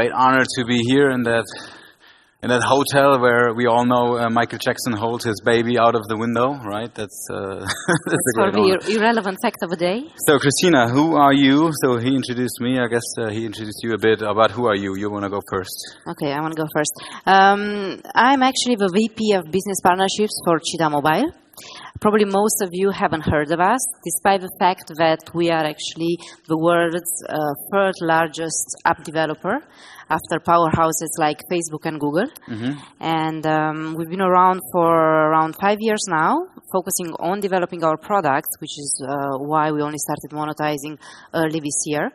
great honor to be here in that hotel where we all know Michael Jackson holds his baby out of the window, right? That's a great honor. The irrelevant fact of the day. So, Christina, who are you? So he introduced me. I guess he introduced you a bit about who are you. You want to go first? Okay, I want to go first. I'm actually the VP of Business Partnerships for Cheetah Mobile. Probably most of you haven't heard of us, despite the fact that we are actually the world's third largest app developer after powerhouses like Facebook and Google. Mm-hmm. And we've been around for around 5 years now, focusing on developing our products, which is why we only started monetizing early this year.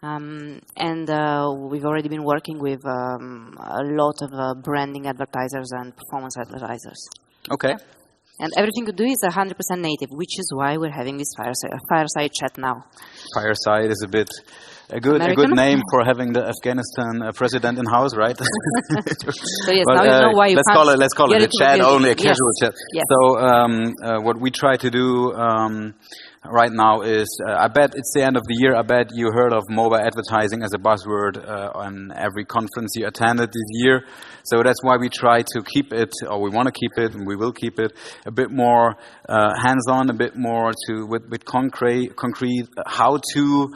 We've already been working with a lot of branding advertisers and performance advertisers. Okay. And everything we do is 100% native, which is why we're having this fireside chat now. Fireside is a good name for having the Afghanistan president in house, right? So yes, now you know why you let's call it a chat, only a casual chat. Yes. So what we try to do right now is, I bet it's the end of the year, I bet you heard of mobile advertising as a buzzword on every conference you attended this year. So that's why we try to keep it, or we want to keep it, and we will keep it, a bit more hands-on, a bit more with concrete how-to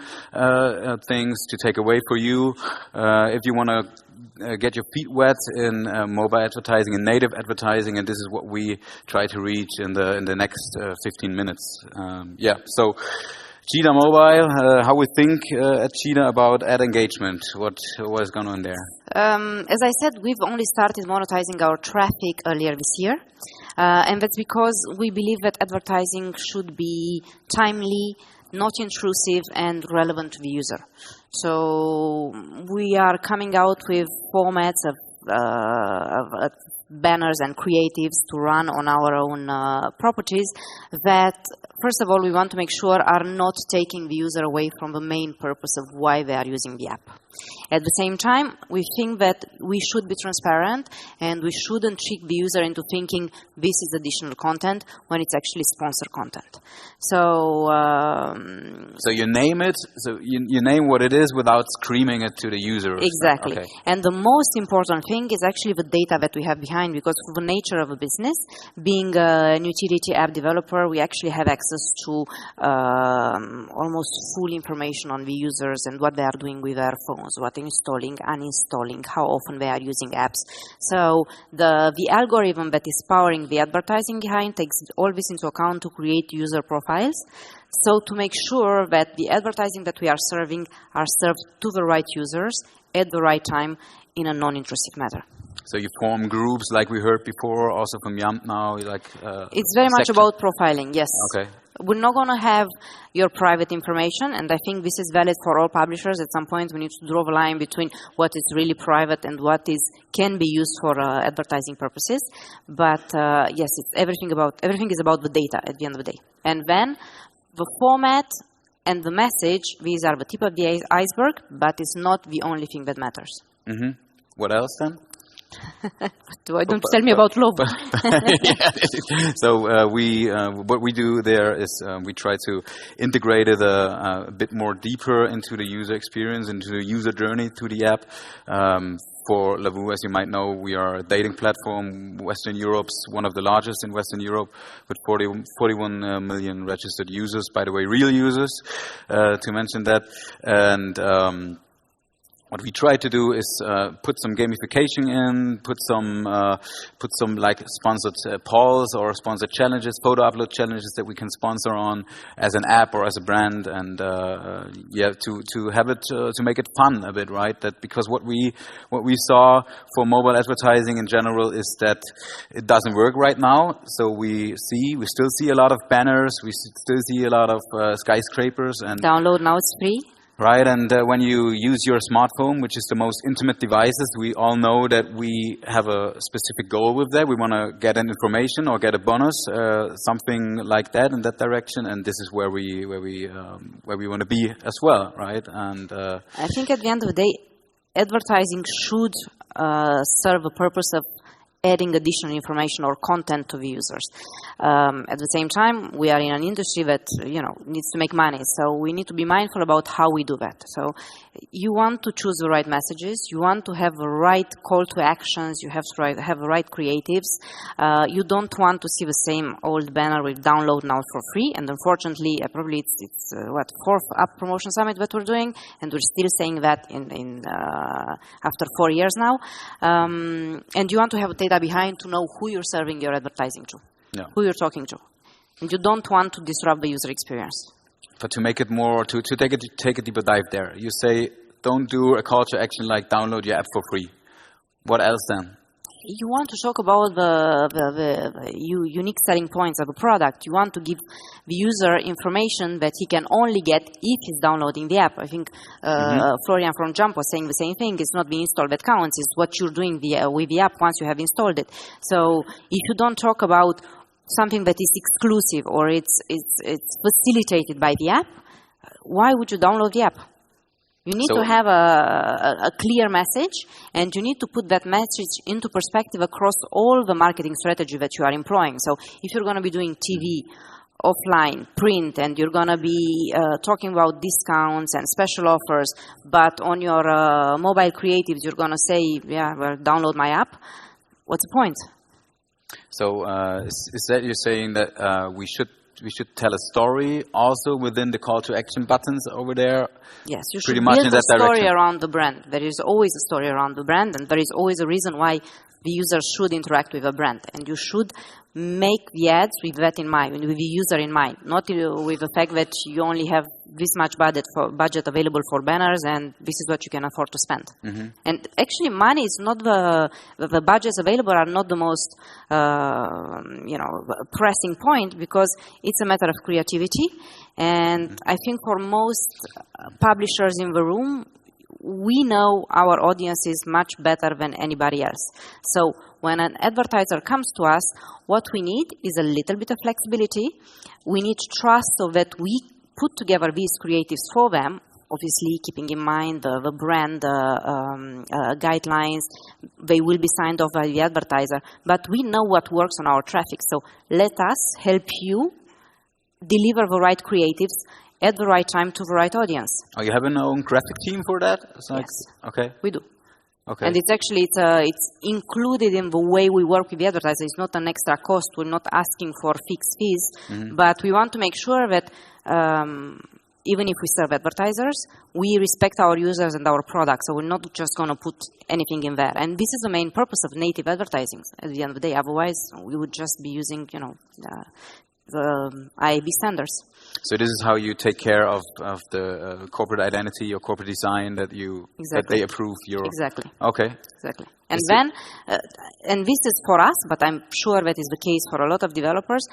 things to take away for you. If you want to get your feet wet in mobile advertising and native advertising, and this is what we try to reach in the next 15 minutes. So Cheetah Mobile, how we think at Cheetah about ad engagement, what is going on there? As I said, we've only started monetizing our traffic earlier this year. And that's because we believe that advertising should be timely, not intrusive, and relevant to the user. So we are coming out with formats of banners and creatives to run on our own properties that, first of all, we want to make sure are not taking the user away from the main purpose of why they are using the app. At the same time, we think that we should be transparent and we shouldn't trick the user into thinking this is additional content when it's actually sponsored content. So you name it, so you name what it is without screaming it to the user. Exactly. Okay. And the most important thing is actually the data that we have behind, because for the nature of a business, being an utility app developer, we actually have access to almost full information on the users and what they are doing with their phones, what they're installing, uninstalling, how often they are using apps. So the algorithm that is powering the advertising behind takes all this into account to create user profiles. So to make sure that the advertising that we are serving are served to the right users at the right time in a non-intrusive manner. So you form groups like we heard before, also from Yamp now, like it's very much about profiling, yes. Okay. We're not going to have your private information, and I think this is valid for all publishers. At some point, we need to draw the line between what is really private and what can be used for advertising purposes. But yes, everything is about the data at the end of the day. And then the format and the message, these are the tip of the iceberg, but it's not the only thing that matters. Mm-hmm. What else then? Don't tell me about love. So what we do there is we try to integrate it a bit more deeper into the user experience, into the user journey to the app. For Lavu, as you might know, we are a dating platform. Western Europe's one of the largest in Western Europe, with 41 million registered users. By the way, real users, to mention that. And what we try to do is put some gamification in, put some like sponsored polls or sponsored challenges, photo upload challenges that we can sponsor on as an app or as a brand, and to have it to make it fun a bit, right? That because what we saw for mobile advertising in general is that it doesn't work right now. So we still see a lot of banners, we still see a lot of skyscrapers, and download now it's free. Right, and when you use your smartphone, which is the most intimate devices, we all know that we have a specific goal with that. We want to get an information or get a bonus, something like that in that direction, and this is where we want to be as well, right? And I think at the end of the day, advertising should serve a purpose of adding additional information or content to the users. At the same time, we are in an industry that needs to make money, so we need to be mindful about how we do that. So you want to choose the right messages, you want to have the right call to actions, you have to have the right creatives. You don't want to see the same old banner with download now for free, and unfortunately, probably it's what, 4th App Promotion Summit that we're doing, and we're still saying that in after 4 years now. And you want to have data behind to know who you're serving your advertising to, who you're talking to. And you don't want to disrupt the user experience. But to make it more, to take a deeper dive there, you say don't do a call to action like download your app for free. What else then? You want to talk about the unique selling points of a product. You want to give the user information that he can only get if he's downloading the app. I think Florian from Jump was saying the same thing. It's not the install that counts. It's what you're doing with the app once you have installed it. So if you don't talk about something that is exclusive or it's facilitated by the app, why would you download the app? You need to have a clear message, and you need to put that message into perspective across all the marketing strategy that you are employing. So if you're going to be doing TV, offline, print, and you're going to be talking about discounts and special offers, but on your mobile creatives, you're going to say, yeah, well, download my app, what's the point? So is that you're saying that we should tell a story also within the call to action buttons over there? Yes, you should build a story around the brand. There is always a story around the brand, and there is always a reason why the user should interact with a brand. And you should make the ads with that in mind, with the user in mind, not with the fact that you only have this much budget available for banners and this is what you can afford to spend. And actually money is not the budgets available are not the most pressing point, because it's a matter of creativity. And I think for most publishers in the room, we know our audiences much better than anybody else. So when an advertiser comes to us, what we need is a little bit of flexibility. We need trust so that we put together these creatives for them, obviously keeping in mind the brand guidelines. They will be signed off by the advertiser, but we know what works on our traffic. So let us help you deliver the right creatives at the right time to the right audience. Oh, you have an own graphic team for that? So yes. Okay. We do. Okay. And it's actually, it's included in the way we work with the advertiser. It's not an extra cost. We're not asking for fixed fees, but we want to make sure that even if we serve advertisers, we respect our users and our products. So we're not just going to put anything in there. And this is the main purpose of native advertising at the end of the day. Otherwise, we would just be using, the IAB standards. So this is how you take care of the corporate identity or corporate design that that they approve your... Exactly. Okay. Exactly. And then, and this is for us, but I'm sure that is the case for a lot of developers,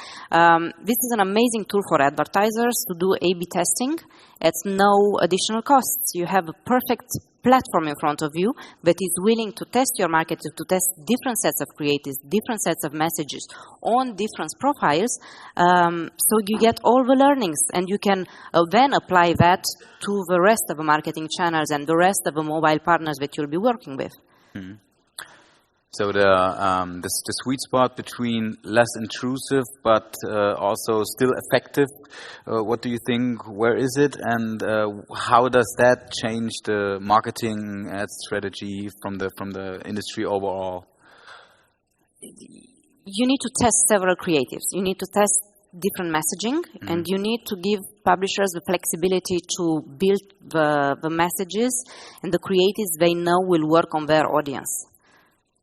this is an amazing tool for advertisers to do A/B testing at no additional costs. You have a perfect platform in front of you that is willing to test your market, to test different sets of creatives, different sets of messages on different profiles, so you get all the learnings, and you can then apply that to the rest of the marketing channels and the rest of the mobile partners that you'll be working with. So the sweet spot between less intrusive but also still effective, what do you think? Where is it, and how does that change the marketing ad strategy from the industry overall? You need to test several creatives. You need to test different messaging, and you need to give publishers the flexibility to build the messages and the creatives they know will work on their audience.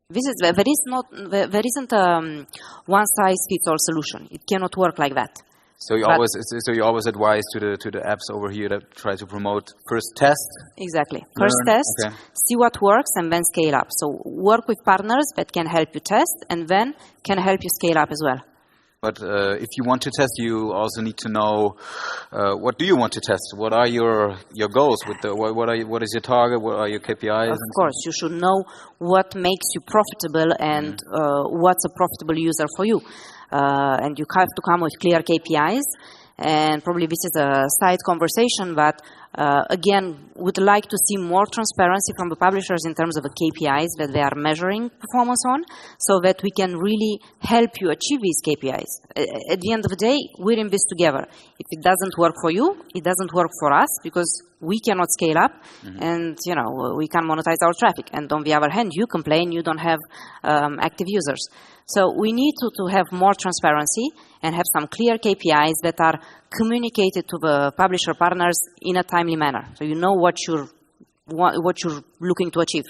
There isn't a one-size-fits-all solution. It cannot work like that. So you always advise to the apps over here that try to promote first test. Exactly. First test, see what works, and then scale up. So work with partners that can help you test, and then can help you scale up as well. But if you want to test, you also need to know what do you want to test. What are your goals? What is your target? What are your KPIs? Of course, you should know what makes you profitable and what's a profitable user for you. And you have to come with clear KPIs. And probably this is a side conversation, but again, would like to see more transparency from the publishers in terms of the KPIs that they are measuring performance on, so that we can really help you achieve these KPIs. At the end of the day, we're in this together. If it doesn't work for you, it doesn't work for us, because we cannot scale up, and we can't monetize our traffic. And on the other hand, you complain you don't have active users. So we need to have more transparency and have some clear KPIs that are communicated to the publisher partners in a timely manner, so you know what you're looking to achieve.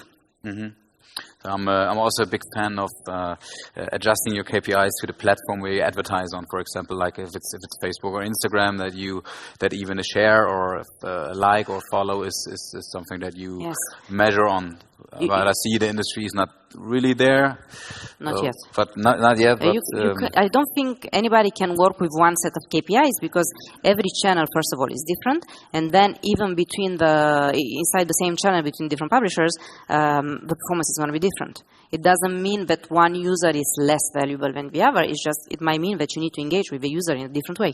I'm also a big fan of adjusting your KPIs to the platform where you advertise on. For example, like if it's Facebook or Instagram, that even a share or a like or follow is something that you measure on. But I see the industry is not really there. Not yet. But not yet. But, I don't think anybody can work with one set of KPIs, because every channel, first of all, is different, and then even inside the same channel between different publishers, the performance is going to be different. It doesn't mean that one user is less valuable than the other. It might mean that you need to engage with the user in a different way.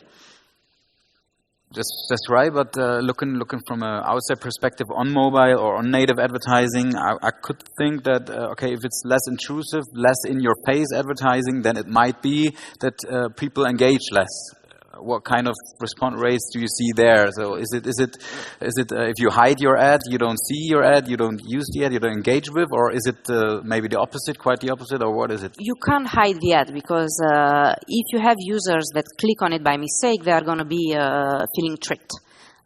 That's right, but looking from an outside perspective on mobile or on native advertising, I could think that, okay, if it's less intrusive, less in-your-face advertising, then it might be that people engage less. What kind of response rates do you see there? So is it if you hide your ad, you don't see your ad, you don't use the ad, you don't engage with, or is it maybe the opposite, quite the opposite, or what is it? You can't hide the ad, because if you have users that click on it by mistake, they are going to be feeling tricked.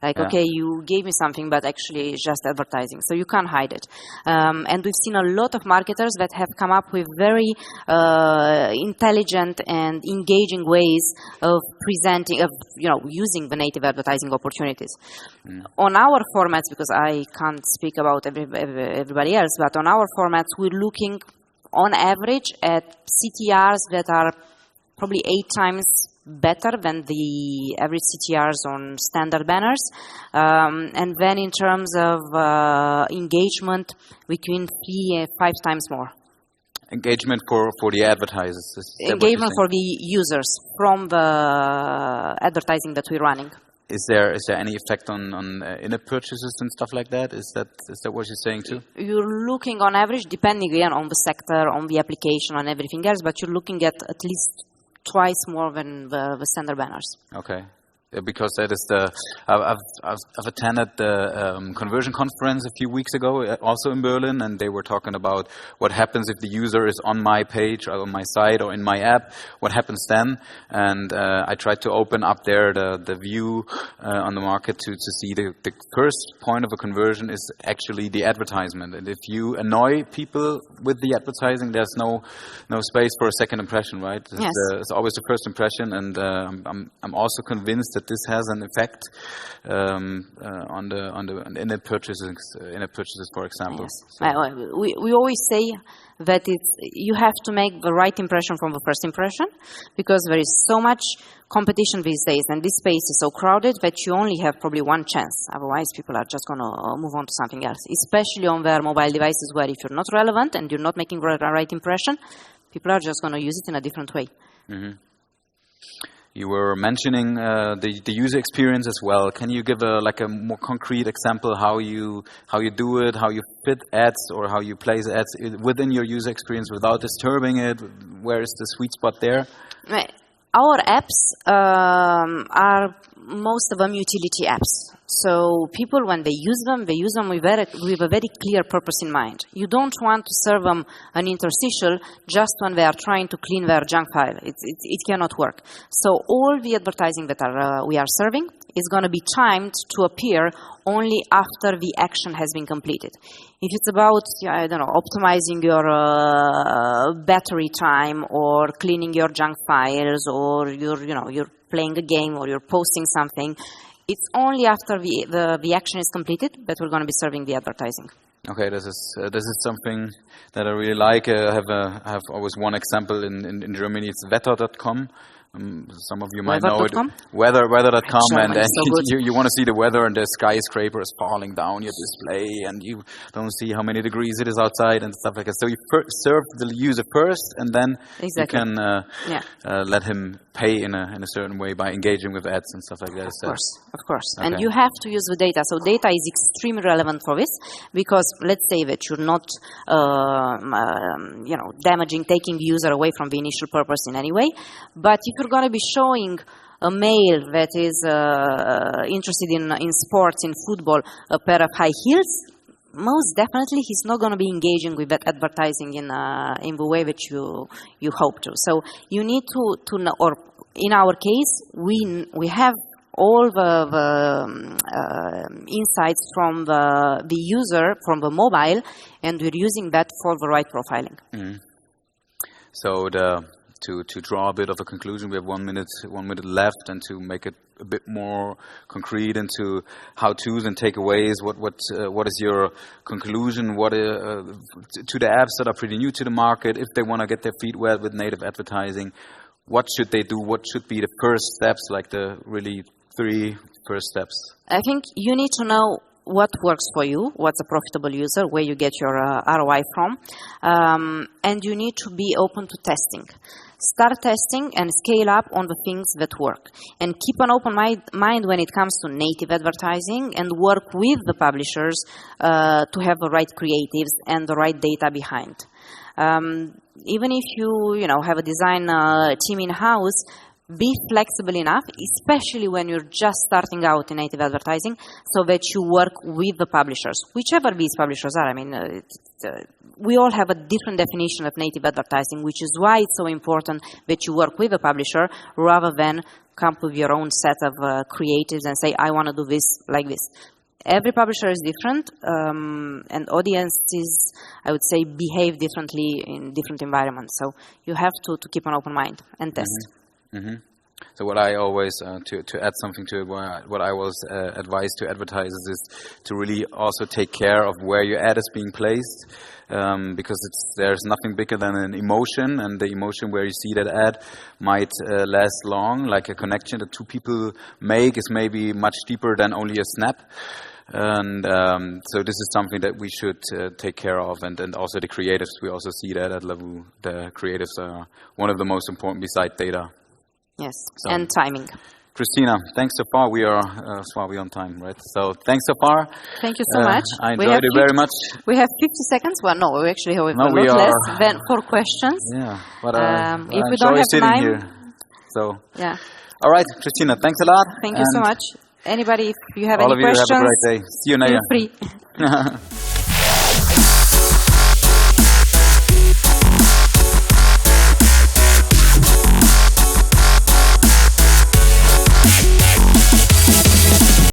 Like, okay, you gave me something, but actually it's just advertising. So you can't hide it. And we've seen a lot of marketers that have come up with very intelligent and engaging ways of presenting, using the native advertising opportunities. On our formats, because I can't speak about everybody else, but on our formats, we're looking on average at CTRs that are probably 8 times better than the average CTRs on standard banners. And then in terms of engagement, between 3 and 5 times more. Engagement for the advertisers? Engagement for the users from the advertising that we're running. Is there any effect on in-app purchases and stuff like that? Is that what you're saying too? You're looking on average, depending again on the sector, on the application, on everything else, but you're looking at least twice more than the standard banners. Okay. Because that is I've attended the conversion conference a few weeks ago, also in Berlin, and they were talking about what happens if the user is on my page or on my site or in my app. What happens then? And I tried to open up there the view on the market to see the first point of a conversion is actually the advertisement. And if you annoy people with the advertising, there's no space for a second impression, right? Yes. It's always the first impression, and I'm also convinced that this has an effect on the in-app purchases, for example. Yes. So. We always say that you have to make the right impression from the first impression, because there is so much competition these days, and this space is so crowded that you only have probably one chance. Otherwise, people are just going to move on to something else, especially on their mobile devices, where if you're not relevant and you're not making the right impression, people are just going to use it in a different way. Mm-hmm. You were mentioning the user experience as well. Can you give a more concrete example how you do it, how you fit ads or how you place ads within your user experience without disturbing it? Where is the sweet spot there? Right. Our apps are most of them utility apps. So people, when they use them with a very clear purpose in mind. You don't want to serve them an interstitial just when they are trying to clean their junk file. It cannot work. So all the advertising that we are serving is going to be timed to appear only after the action has been completed. If it's about, optimizing your battery time or cleaning your junk files, or you're playing a game or you're posting something, it's only after the action is completed that we're going to be serving the advertising. Okay, this is something that I really like. I have always one example in Germany. It's wetter.com. Some of you might know it. Weather.com, and you want to see the weather, and the skyscraper is falling down your display, and you don't see how many degrees it is outside and stuff like that. So you serve the user first, and then you can let him pay in a certain way by engaging with ads and stuff like that. Of course. Okay. And you have to use the data. So data is extremely relevant for this, because let's say that you're not, taking the user away from the initial purpose in any way. But if you're going to be showing a male that is interested in sports, in football, a pair of high heels, most definitely he's not going to be engaging with that advertising in the way that you hope to. So you need to know, or in our case, we have all the insights from the user, from the mobile, and we're using that for the right profiling. Mm-hmm. So to draw a bit of a conclusion, we have 1 minute left, and to make it a bit more concrete into how-tos and takeaways. What is your conclusion? To the apps that are pretty new to the market, if they want to get their feet wet with native advertising, what should they do? What should be the first steps, like the really 3 first steps? I think you need to know what works for you, what's a profitable user, where you get your ROI from, and you need to be open to testing. Start testing and scale up on the things that work. And keep an open mind when it comes to native advertising, and work with the publishers to have the right creatives and the right data behind. Even if you have a design team in-house, be flexible enough, especially when you're just starting out in native advertising, so that you work with the publishers, whichever these publishers are. I mean, we all have a different definition of native advertising, which is why it's so important that you work with a publisher rather than come up with your own set of creatives and say, I want to do this like this. Every publisher is different, and audiences, I would say, behave differently in different environments. So you have to keep an open mind and test. Mm-hmm. Mm-hmm. So what I always, to add something to it, what I always advise to advertisers is to really also take care of where your ad is being placed, because there's nothing bigger than an emotion, and the emotion where you see that ad might last long. Like a connection that 2 people make is maybe much deeper than only a snap. And so this is something that we should take care of, and also the creatives. We also see that at Lavu. The creatives are one of the most important beside data. Yes, so, and timing. Christina, thanks so far. We are on time, right? So thanks so far. Thank you so much. I enjoyed it very much. We have 50 seconds. Well, no, we actually have a lot less than 4 questions. Yeah, but if we don't have time, here. So yeah. All right, Christina, thanks a lot. Thank you so much. Anybody, if you have any questions, have a great day. See you, Naya. Feel free.